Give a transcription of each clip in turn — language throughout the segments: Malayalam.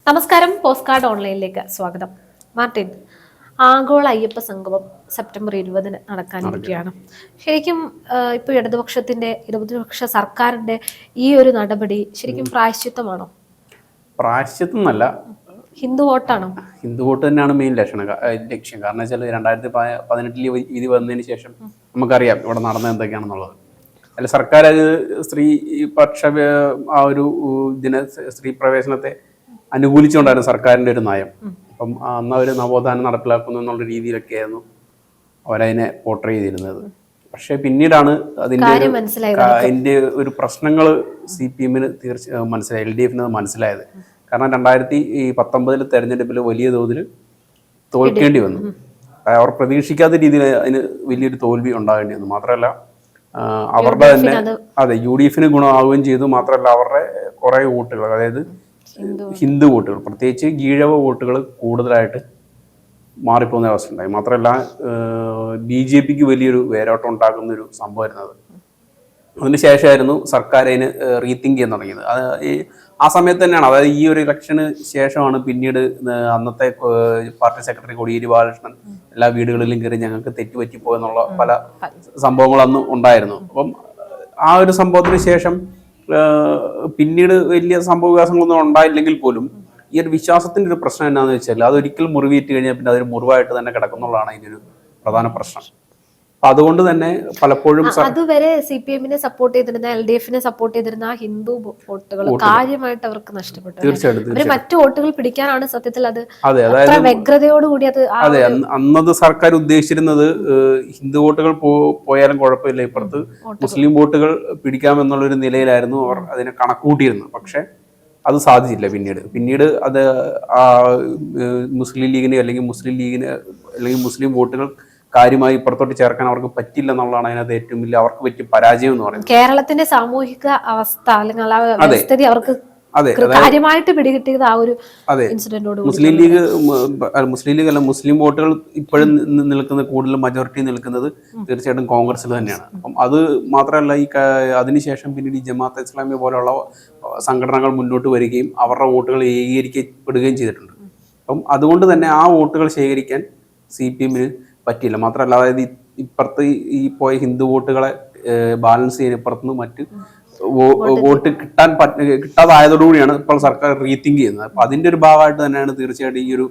നമസ്കാരം. പോസ്റ്റ് കാർഡ് ഓൺലൈനിലേക്ക് സ്വാഗതം. മാർട്ടിൻ, ആഗോള അയ്യപ്പ സംഗമം സെപ്റ്റംബർ 20 നടക്കാനിരിക്കുകയാണ്. ശരിക്കും ഇപ്പോൾ ഇടതുപക്ഷ സർക്കാരിന്റെ ഈ ഒരു നടപടി ശരിക്കും പ്രായശ്ചിത്തമാണോ? പ്രായശ്ചിത്തം എന്നല്ല, ഹിന്ദു വോട്ടാണോ? ഹിന്ദു വോട്ട് തന്നെയാണ് മെയിൻ ലക്ഷ്യം. കാരണം വെച്ചാൽ 2018 വിധി വന്നതിന് ശേഷം നമുക്കറിയാം ഇവിടെ നടന്നത് എന്തൊക്കെയാണെന്നുള്ളത്. അല്ല, സർക്കാർ സ്ത്രീപക്ഷ ആ ഒരു സ്ത്രീ പ്രവേശനത്തെ അനുകൂലിച്ചുകൊണ്ടായിരുന്നു സർക്കാരിന്റെ ഒരു നയം. അപ്പം അന്ന് അവർ നവോത്ഥാനം നടപ്പിലാക്കുന്നു എന്നുള്ള രീതിയിലൊക്കെയായിരുന്നു അവരതിനെ പോർട്രേ ചെയ്തിരുന്നത്. പക്ഷെ പിന്നീടാണ് അതിന്റെ ഒരു പ്രശ്നങ്ങൾ CPM-ന് മനസ്സിലായി, LDF അത് മനസ്സിലായത്. കാരണം 2019 തെരഞ്ഞെടുപ്പിൽ വലിയ തോതിൽ തോൽക്കേണ്ടി വന്നു. അവർ പ്രതീക്ഷിക്കാത്ത രീതിയിൽ അതിന് വലിയൊരു തോൽവി ഉണ്ടാകേണ്ടി വന്നു. മാത്രമല്ല അവരുടെ തന്നെ UDF-ന് ഗുണമാവുകയും ചെയ്തു. മാത്രമല്ല അവരുടെ കുറെ വോട്ടുകൾ, അതായത് ഹിന്ദു വോട്ടുകൾ, പ്രത്യേകിച്ച് ഈഴവ വോട്ടുകൾ കൂടുതലായിട്ട് മാറിപ്പോകുന്ന അവസ്ഥ ഉണ്ടായി. മാത്രമല്ല BJPക്ക് വലിയൊരു വേരോട്ടം ഉണ്ടാക്കുന്ന ഒരു സംഭവമായിരുന്നു അത്. അതിനുശേഷമായിരുന്നു സർക്കാർ അതിന് റീതിങ്ക് ചെയ്യാൻ തുടങ്ങിയത്. ആ സമയത്ത് തന്നെയാണ്, അതായത് ഈ ഒരു ഇലക്ഷന് ശേഷമാണ് പിന്നീട് അന്നത്തെ പാർട്ടി സെക്രട്ടറി കോടിയേരി ബാലകൃഷ്ണൻ എല്ലാ വീടുകളിലും കയറി ഞങ്ങൾക്ക് തെറ്റുപറ്റിപ്പോയെന്നുള്ള പല സംഭവങ്ങൾ അന്ന് ഉണ്ടായിരുന്നു. അപ്പം ആ ഒരു സംഭവത്തിന് ശേഷം പിന്നീട് വലിയ സംഭവ വികാസങ്ങളൊന്നും ഉണ്ടായില്ലെങ്കിൽ പോലും ഈ ഒരു വിശ്വാസത്തിന്റെ ഒരു പ്രശ്നം എന്താണെന്ന് വെച്ചാൽ അതൊരിക്കൽ മുറിവേറ്റ് കഴിഞ്ഞാൽ പിന്നെ അതൊരു മുറിവായിട്ട് തന്നെ കിടക്കുന്നുള്ളതാണ് ഇതിന്റെ ഒരു പ്രധാന പ്രശ്നം. അതുകൊണ്ട് തന്നെ പലപ്പോഴും അതുവരെ CPM-നെ സപ്പോർട്ട് ചെയ്തിരുന്ന, LDF-നെ സപ്പോർട്ട് ചെയ്തിരുന്ന ആ ഹിന്ദു വോട്ടുകൾ കാര്യമായിട്ട് അവർക്ക് നഷ്ടപ്പെട്ടു. തീർച്ചയായിട്ടും മറ്റു വോട്ടുകൾ പിടിക്കാനാണ് സത്യത്തിൽ അത് വ്യഗ്രതയോടുകൂടി അതെ അന്നത് സർക്കാർ ഉദ്ദേശിച്ചിരുന്നത്. ഹിന്ദു വോട്ടുകൾ പോയാലും കുഴപ്പമില്ല, ഇപ്പുറത്ത് മുസ്ലിം വോട്ടുകൾ പിടിക്കാമെന്നുള്ളൊരു നിലയിലായിരുന്നു അവർ അതിനെ കണക്കൂട്ടിയിരുന്നത്. പക്ഷെ അത് സാധിച്ചില്ല. പിന്നീട് അത് മുസ്ലിം ലീഗിനെ അല്ലെങ്കിൽ മുസ്ലിം വോട്ടുകൾ കാര്യമായി ഇപ്പുറത്തോട്ട് ചേർക്കാൻ അവർക്ക് പറ്റില്ല എന്നുള്ളതാണ് അതിനകത്ത് ഏറ്റവും വലിയ അവർക്ക് പറ്റിയ പരാജയം എന്ന് പറയുന്നത്. കേരളത്തിന്റെ സാമൂഹിക അവസ്ഥ അല്ലെങ്കിൽ അവസ്ഥിതി അവർക്ക് കാര്യമായിട്ട് പിടികിട്ടിയത് ആ ഒരു ഇൻസിഡന്റോട്. മുസ്ലിം വോട്ടുകൾ ഇപ്പോഴും നിൽക്കുന്നത്, കൂടുതൽ മജോറിറ്റി നിൽക്കുന്നത് തീർച്ചയായിട്ടും കോൺഗ്രസിൽ തന്നെയാണ്. അപ്പം അത് മാത്രമല്ല, അതിനുശേഷം പിന്നീട് ഈ ജമാഅത്തെ ഇസ്ലാമി പോലെയുള്ള സംഘടനകൾ മുന്നോട്ട് വരികയും അവരുടെ വോട്ടുകൾ ഏകീകരിക്കപ്പെടുകയും ചെയ്തിട്ടുണ്ട്. അപ്പം അതുകൊണ്ട് തന്നെ ആ വോട്ടുകൾ ശേഖരിക്കാൻ CPM-ന് പറ്റിയില്ല. മാത്രമല്ല, അതായത് ഇപ്പുറത്ത് ഈ പോയ ഹിന്ദു വോട്ടുകളെ ബാലൻസ് ചെയ്യാൻ ഇപ്പുറത്തുനിന്ന് മറ്റ് വോട്ട് കിട്ടാതായതോടുകൂടിയാണ് ഇപ്പോൾ സർക്കാർ റീതിങ്ക് ചെയ്യുന്നത്. അപ്പൊ അതിന്റെ ഒരു ഭാഗമായിട്ട് തന്നെയാണ് തീർച്ചയായിട്ടും ഈ ഒരു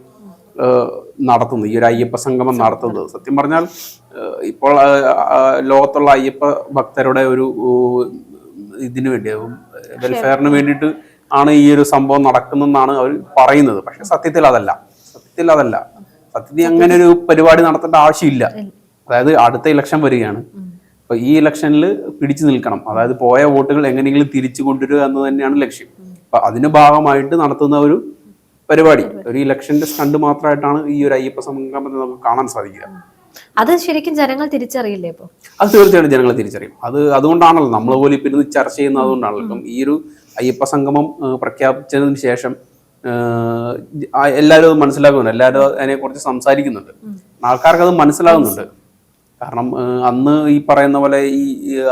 നടത്തുന്നത്, ഈ ഒരു അയ്യപ്പ സംഗമം നടത്തുന്നത്. സത്യം പറഞ്ഞാൽ ഇപ്പോൾ ലോകത്തുള്ള അയ്യപ്പ ഭക്തരുടെ ഒരു ഇതിനു വേണ്ടി, വെൽഫെയറിന് വേണ്ടിയിട്ട് ആണ് ഈ ഒരു സംഭവം നടക്കുന്നതെന്നാണ് അവർ പറയുന്നത്. പക്ഷെ സത്യത്തിൽ അതല്ല. സത്യത്തിൽ അങ്ങനെ ഒരു പരിപാടി നടത്തേണ്ട ആവശ്യമില്ല. അതായത് അടുത്ത ഇലക്ഷൻ വരികയാണ്. അപ്പൊ ഈ ഇലക്ഷനിൽ പിടിച്ചു നിൽക്കണം, അതായത് പോയ വോട്ടുകൾ എങ്ങനെയെങ്കിലും തിരിച്ചു കൊണ്ടുവരിക എന്ന് തന്നെയാണ് ലക്ഷ്യം. അപ്പൊ അതിന് ഭാഗമായിട്ട് നടത്തുന്ന ഒരു പരിപാടി, ഒരു ഇലക്ഷന്റെ സ്റ്റണ്ട് മാത്രമായിട്ടാണ് ഈ ഒരു അയ്യപ്പ സംഗമം നമുക്ക് കാണാൻ സാധിക്കുക. അത് ശരിക്കും ജനങ്ങൾ തിരിച്ചറിയില്ലേ? ഇപ്പൊ അത് തീർച്ചയായിട്ടും ജനങ്ങൾ തിരിച്ചറിയും. അതുകൊണ്ടാണല്ലോ നമ്മൾ പോലും ഇപ്പൊ ഇരുന്ന് ചർച്ച ചെയ്യുന്നത്. അതുകൊണ്ടാണല്ലോ ഇപ്പം ഈ ഒരു അയ്യപ്പ സംഗമം പ്രഖ്യാപിച്ചതിന് ശേഷം എല്ലാവരും അത് മനസ്സിലാക്കുന്നുണ്ട്, എല്ലാവരും അതിനെക്കുറിച്ച് സംസാരിക്കുന്നുണ്ട്, ആൾക്കാർക്ക് അത് മനസ്സിലാകുന്നുണ്ട്. കാരണം അന്ന് ഈ പറയുന്ന പോലെ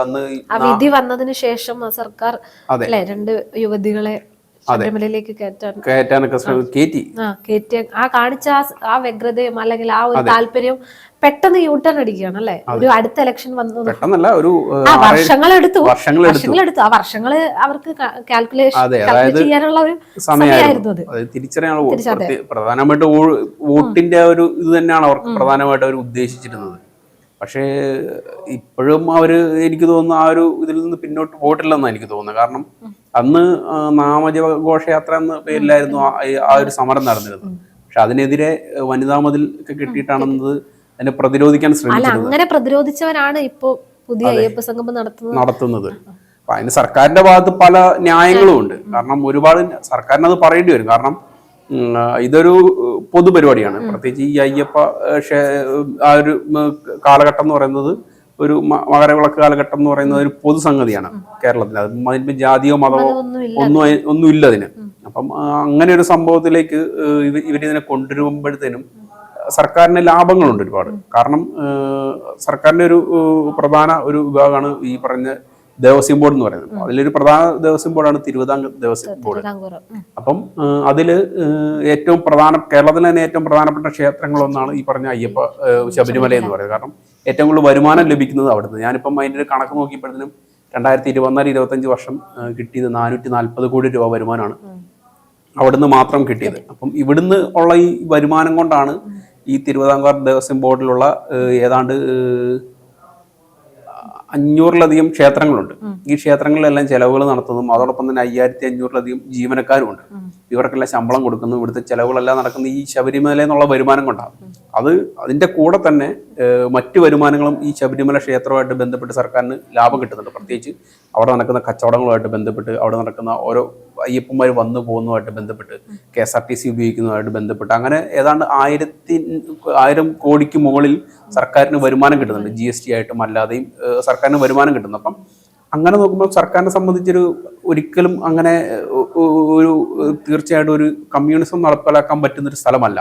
അന്ന് വിധി വന്നതിന് ശേഷം സർക്കാർ 2 യുവതികളെ ശബരിമലയിലേക്ക് കയറ്റാനൊക്കെ കയറ്റി ആ കാണിച്ച ആ വ്യഗ്രതയും അല്ലെങ്കിൽ ആ ഒരു താല്പര്യം പെട്ടെന്ന് യൂട്ടേൺ അടിക്കുകയാണ് അല്ലെ. ഒരു അടുത്ത ഇലക്ഷൻ വന്നു, പെട്ടെന്നല്ല, ഒരു വർഷങ്ങളെടുത്തു. ആ വർഷങ്ങള് അവർക്ക് കാൽക്കുലേറ്റ് ചെയ്യാനുള്ള ഒരു സമയമായിരുന്നു അത്. തിരിച്ചറിയാനുള്ള പ്രധാനമായിട്ട് വോട്ടിന്റെ ഒരു ഇത് തന്നെയാണ് അവർക്ക് പ്രധാനമായിട്ട് അവർ ഉദ്ദേശിച്ചിരുന്നത്. പക്ഷേ ഇപ്പോഴും എനിക്ക് തോന്നുന്നു ആ ഒരു ഇതിൽ നിന്ന് പിന്നോട്ട് പോയിട്ടില്ലെന്നാണ് എനിക്ക് തോന്നുന്നത്. കാരണം അന്ന് നാമജപഘോഷയാത്ര എന്ന പേരിലായിരുന്നു ആ ഒരു സമരം നടന്നിരുന്നത്. പക്ഷെ അതിനെതിരെ വനിതാ മതിൽ ഒക്കെ കെട്ടിയിട്ടാണെന്നത് അതിനെ പ്രതിരോധിക്കാൻ ശ്രമിച്ചത്. അങ്ങനെ പ്രതിരോധിച്ചവരാണ് ഇപ്പോ പുതിയ അയ്യപ്പ സംഗമം നടത്തുന്നത്. അപ്പൊ അതിന് സർക്കാരിന്റെ ഭാഗത്ത് പല ന്യായങ്ങളും ഉണ്ട്. കാരണം ഒരുപാട് സർക്കാരിന് അത് പറയേണ്ടി വരും. കാരണം ഇതൊരു പൊതുപരിപാടിയാണ്. പ്രത്യേകിച്ച് ഈ അയ്യപ്പ ആ ഒരു കാലഘട്ടം എന്ന് പറയുന്നത്, ഒരു മകരവിളക്ക് കാലഘട്ടം എന്ന് പറയുന്നത് ഒരു പൊതുസംഗതിയാണ് കേരളത്തിൽ. അതിന് ജാതിയോ മതമോ ഒന്നുമില്ല അതിന്. അപ്പം അങ്ങനെ ഒരു സംഭവത്തിലേക്ക് ഇവരിതിനെ കൊണ്ടുവരുമ്പോഴത്തേനും സർക്കാരിന് ലാഭങ്ങളുണ്ട് ഒരുപാട്. കാരണം സർക്കാരിന്റെ ഒരു പ്രധാന ഒരു വിഭാഗമാണ് ഈ പറഞ്ഞ ദേവസ്വം ബോർഡ് എന്ന് പറയുന്നത്. അതിലൊരു പ്രധാന ദേവസ്വം ബോർഡാണ് തിരുവിതാംകൂർ ദേവസ്വം ബോർഡ്. അപ്പം അതിൽ ഏറ്റവും കേരളത്തിലെ തന്നെ ഏറ്റവും പ്രധാനപ്പെട്ട ക്ഷേത്രങ്ങളൊന്നാണ് ഈ പറഞ്ഞ ശബരിമല എന്ന് പറയുന്നത്. കാരണം ഏറ്റവും കൂടുതൽ വരുമാനം ലഭിക്കുന്നത് അവിടുന്ന്. ഞാനിപ്പം അതിൻ്റെ ഒരു കണക്ക് നോക്കിയപ്പോഴത്തേനും 2024-25 വർഷം കിട്ടിയത് 440 കോടി രൂപ വരുമാനമാണ് അവിടുന്ന് മാത്രം കിട്ടിയത്. അപ്പം ഇവിടുന്ന് ഉള്ള ഈ വരുമാനം കൊണ്ടാണ് ഈ തിരുവിതാംകൂർ ദേവസ്വം ബോർഡിലുള്ള ഏതാണ്ട് 500-ലധികം ക്ഷേത്രങ്ങളുണ്ട്. ഈ ക്ഷേത്രങ്ങളിലെല്ലാം ചെലവുകൾ നടത്തുന്നതും അതോടൊപ്പം തന്നെ 5500-ലധികം ജീവനക്കാരുമുണ്ട്. ഇവർക്കെല്ലാം ശമ്പളം കൊടുക്കുന്നു. ഇവിടുത്തെ ചെലവുകളെല്ലാം നടക്കുന്ന ഈ ശബരിമല എന്നുള്ള വരുമാനം കൊണ്ടാണ്. അതിന്റെ കൂടെ തന്നെ മറ്റു വരുമാനങ്ങളും ഈ ശബരിമല ക്ഷേത്രവുമായിട്ട് ബന്ധപ്പെട്ട് സർക്കാരിന് ലാഭം കിട്ടുന്നുണ്ട്. പ്രത്യേകിച്ച് അവിടെ നടക്കുന്ന കച്ചവടങ്ങളുമായിട്ട് ബന്ധപ്പെട്ട്, അവിടെ നടക്കുന്ന ഓരോ അയ്യപ്പന്മാർ വന്നു പോകുന്നതുമായിട്ട് ബന്ധപ്പെട്ട്, KSRTC ഉപയോഗിക്കുന്നതുമായിട്ട് ബന്ധപ്പെട്ട് അങ്ങനെ ഏതാണ്ട് 1000 കോടിക്ക് മുകളിൽ സർക്കാരിന് വരുമാനം കിട്ടുന്നുണ്ട്. GST ആയിട്ടും അല്ലാതെയും സർക്കാരിന് വരുമാനം കിട്ടുന്നു. അപ്പം അങ്ങനെ നോക്കുമ്പോൾ സർക്കാരിനെ സംബന്ധിച്ചൊരു ഒരിക്കലും അങ്ങനെ തീർച്ചയായിട്ടും ഒരു കമ്മ്യൂണിസം നടപ്പിലാക്കാൻ പറ്റുന്നൊരു സ്ഥലമല്ല.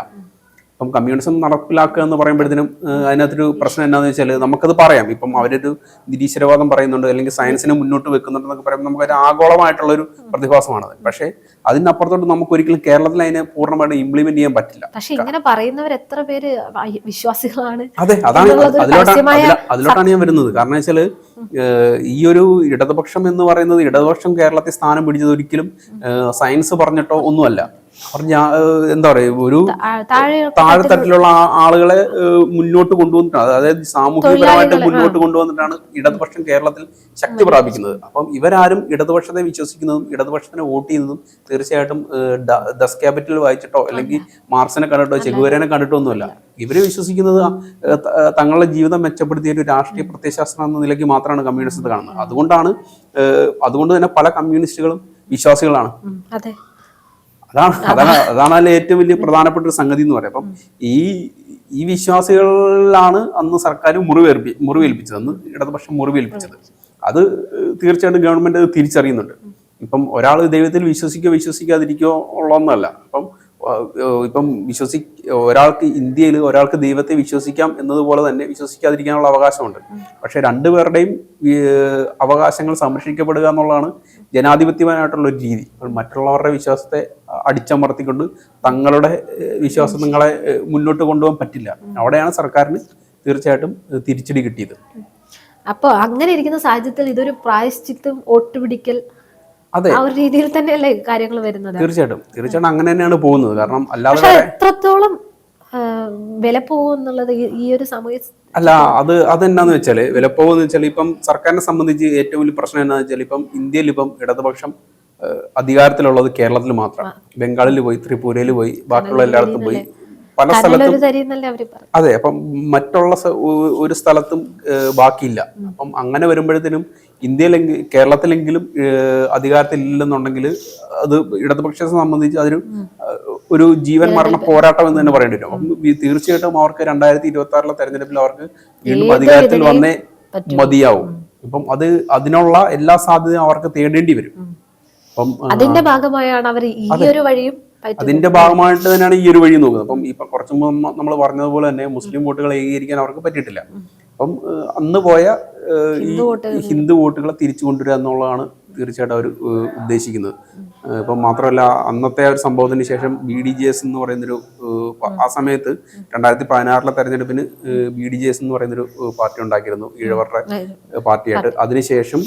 അപ്പം കമ്മ്യൂണിസം നടപ്പിലാക്കുക എന്ന് പറയുമ്പോഴത്തേനും അതിനകത്തൊരു പ്രശ്നം എന്താണെന്ന് വെച്ചാൽ നമുക്കത് പറയാം. ഇപ്പം അവരൊരു നിരീശ്വരവാദം പറയുന്നുണ്ട്, അല്ലെങ്കിൽ സയൻസിനെ മുന്നോട്ട് വെക്കുന്നുണ്ടെന്നൊക്കെ പറയുമ്പോൾ നമുക്കൊരു ആഗോളമായിട്ടുള്ളൊരു പ്രതിഭാസമാണത്. പക്ഷേ അതിനപ്പുറത്തോട്ട് നമുക്ക് ഒരിക്കലും കേരളത്തിൽ അതിനെ പൂർണ്ണമായിട്ട് ഇംപ്ലിമെന്റ് ചെയ്യാൻ പറ്റില്ല. പക്ഷെ ഇങ്ങനെ പറയുന്നവർ എത്ര പേര് വിശ്വാസികളാണ്? അതെ, അതിലോട്ടാണ് ഞാൻ വരുന്നത്. കാരണം വെച്ചാൽ ഈ ഒരു ഇടതുപക്ഷം എന്ന് പറയുന്നത്, ഇടതുപക്ഷം കേരളത്തിൽ സ്ഥാനം പിടിച്ചത് ഒരിക്കലും സയൻസ് പറഞ്ഞിട്ടോ ഒന്നുമല്ല. എന്താ പറയുക, ഒരു താഴെത്തട്ടിലുള്ള ആളുകളെ മുന്നോട്ട് കൊണ്ടുവന്നിട്ടാണ്, അതായത് സാമൂഹികപരമായിട്ട് മുന്നോട്ട് കൊണ്ടുവന്നിട്ടാണ് ഇടതുപക്ഷം കേരളത്തിൽ ശക്തി പ്രാപിക്കുന്നത്. അപ്പം ഇവരാരും ഇടതുപക്ഷത്തെ വിശ്വസിക്കുന്നതും ഇടതുപക്ഷത്തിനെ വോട്ട് ചെയ്യുന്നതും തീർച്ചയായിട്ടും ദസ് ക്യാപിറ്റൽ വായിച്ചിട്ടോ അല്ലെങ്കിൽ മാർക്സിനെ കണ്ടിട്ടോ ചെഗുവേരനെ കണ്ടിട്ടോ ഒന്നുമല്ല. ഇവര് വിശ്വസിക്കുന്നത് തങ്ങളുടെ ജീവിതം മെച്ചപ്പെടുത്തിയ ഒരു രാഷ്ട്രീയ പ്രത്യയശാസ്ത്രം എന്ന നിലയ്ക്ക് മാത്രമാണ് കമ്മ്യൂണിസത്തെ കാണുന്നത്. അതുകൊണ്ട് തന്നെ പല കമ്മ്യൂണിസ്റ്റുകളും വിശ്വാസികളാണ്. അതാണ് അതിൽ ഏറ്റവും വലിയ പ്രധാനപ്പെട്ട ഒരു സംഗതി എന്ന് പറയാം. അപ്പം ഈ വിശ്വാസികളിലാണ് അന്ന് സർക്കാർ മുറിവേൽപ്പിച്ചത്, അന്ന് ഇടതുപക്ഷം മുറിവേൽപ്പിച്ചത്. അത് തീർച്ചയായിട്ടും ഗവൺമെന്റ് അത് തിരിച്ചറിയുന്നുണ്ട്. ഇപ്പം ഒരാൾ ദൈവത്തിൽ വിശ്വസിക്കാതിരിക്കോ ഉള്ളതൊന്നല്ല. ഇപ്പം ഒരാൾക്ക് ഇന്ത്യയിൽ ഒരാൾക്ക് ദൈവത്തെ വിശ്വസിക്കാം എന്നതുപോലെ തന്നെ വിശ്വസിക്കാതിരിക്കാനുള്ള അവകാശമുണ്ട്. പക്ഷെ രണ്ടുപേരുടെയും അവകാശങ്ങൾ സംരക്ഷിക്കപ്പെടുക എന്നുള്ളതാണ് ജനാധിപത്യപരമായിട്ടുള്ള ഒരു രീതി. മറ്റുള്ളവരുടെ വിശ്വാസത്തെ അടിച്ചമർത്തിക്കൊണ്ട് തങ്ങളുടെ വിശ്വാസങ്ങളെ മുന്നോട്ട് കൊണ്ടുപോകാൻ പറ്റില്ല. അവിടെയാണ് സർക്കാരിന് തീർച്ചയായിട്ടും തിരിച്ചടി കിട്ടിയത്. അപ്പോൾ അങ്ങനെ ഇരിക്കുന്ന സാഹചര്യത്തിൽ ഇതൊരു പ്രായശ്ചിത്തം, വോട്ടുപിടിക്കൽ, അതെ, ആ ഒരു രീതിയിൽ തന്നെയല്ലേ കാര്യങ്ങൾ വരുന്നത്? തീർച്ചയായിട്ടും അങ്ങനെ തന്നെയാണ് പോകുന്നത്. കാരണം അല്ലാതെ എത്രത്തോളം വില പോകും എന്നുള്ളത് ഈ ഒരു സമയ അല്ല, അതെന്നാന്ന് വെച്ചാല് വിലപ്പോവെന്ന് വെച്ചാൽ ഇപ്പം സർക്കാരിനെ സംബന്ധിച്ച് ഏറ്റവും വലിയ പ്രശ്നം എന്താണെന്ന് വെച്ചാൽ ഇപ്പം ഇന്ത്യയിൽ ഇപ്പം ഇടതുപക്ഷം അധികാരത്തിലുള്ളത് കേരളത്തിൽ മാത്രം. ബംഗാളിൽ പോയി, ത്രിപുരയിൽ പോയി, ബാക്കിയുള്ള എല്ലായിടത്തും പോയി, പല സ്ഥലത്തും. അതെ, അപ്പം മറ്റുള്ള ഒരു സ്ഥലത്തും ബാക്കിയില്ല. അപ്പം അങ്ങനെ വരുമ്പോഴത്തേനും കേരളത്തിലെങ്കിലും അധികാരത്തിൽ ഇല്ലെന്നുണ്ടെങ്കിൽ അത് ഇടതുപക്ഷത്തെ സംബന്ധിച്ച് ഒരു ജീവൻ മരണ പോരാട്ടം എന്ന് തന്നെ പറയേണ്ടി വരും. അപ്പം തീർച്ചയായിട്ടും അവർക്ക് 2026 തെരഞ്ഞെടുപ്പിൽ അവർക്ക് വീണ്ടും അധികാരത്തിൽ വന്നേ മതിയാവും. ഇപ്പം അതിനുള്ള എല്ലാ സാധ്യതയും അവർക്ക് തേടേണ്ടി വരും. അപ്പം അതിന്റെ ഭാഗമായാണ് അവർ ഈ ഒരു വഴിയും അതിന്റെ ഭാഗമായിട്ട് തന്നെയാണ് ഈ ഒരു വഴി നോക്കുന്നത്. അപ്പം ഇപ്പൊ കുറച്ചു മുമ്പ് നമ്മൾ പറഞ്ഞതുപോലെ തന്നെ മുസ്ലിം വോട്ടുകൾ ഏകീകരിക്കാൻ അവർക്ക് പറ്റിയിട്ടില്ല. അപ്പം അന്ന് പോയ ഈ ഹിന്ദു വോട്ടുകളെ തിരിച്ചു കൊണ്ടുവരിക എന്നുള്ളതാണ് തീർച്ചയായിട്ടും അവർ ഉദ്ദേശിക്കുന്നത്. ഇപ്പം മാത്രമല്ല, അന്നത്തെ ഒരു സംഭവത്തിന് ശേഷം BDJS എന്ന് പറയുന്നൊരു ആ സമയത്ത് 2016 തെരഞ്ഞെടുപ്പിന് BDJS എന്ന് പറയുന്നൊരു പാർട്ടി ഉണ്ടാക്കിയിരുന്നു, ഈഴവരുടെ പാർട്ടിയായിട്ട്. അതിനുശേഷം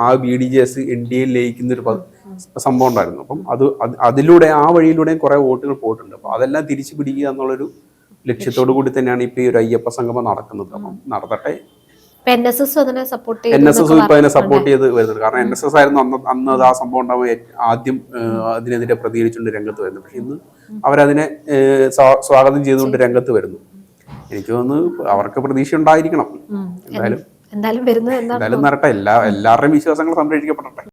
ആ BDJS NDA ലയിക്കുന്നൊരു സംഭവം ഉണ്ടായിരുന്നു. അപ്പം അതിലൂടെ ആ വഴിയിലൂടെയും കുറെ വോട്ടുകൾ പോയിട്ടുണ്ട്. അപ്പൊ അതെല്ലാം തിരിച്ചു പിടിക്കുക എന്നുള്ളൊരു ലക്ഷ്യത്തോടു കൂടി തന്നെയാണ് ഇപ്പൊ ഈ ഒരു അയ്യപ്പ സംഗമം നടക്കുന്നത്. അപ്പം നടത്തട്ടെ. NSS ഇപ്പൊ അതിനെ സപ്പോർട്ട് ചെയ്ത് വരുന്നുണ്ട്. കാരണം NSS ആയിരുന്നു അന്ന് അത് ആ സംഭവം ഉണ്ടാവുമ്പോൾ ആദ്യം അതിനെതിരെ പ്രതികരിച്ചുകൊണ്ട് രംഗത്ത് വരുന്നത്. പക്ഷെ ഇന്ന് അവരതിനെ സ്വാഗതം ചെയ്തുകൊണ്ട് രംഗത്ത് വരുന്നു. എനിക്ക് തോന്നുന്നു അവർക്ക് പ്രതീക്ഷ ഉണ്ടായിരിക്കണം. എന്തായാലും വരട്ടെ, എല്ലാവരുടെയും വിശ്വാസങ്ങൾ സംരക്ഷിക്കപ്പെടട്ടെ.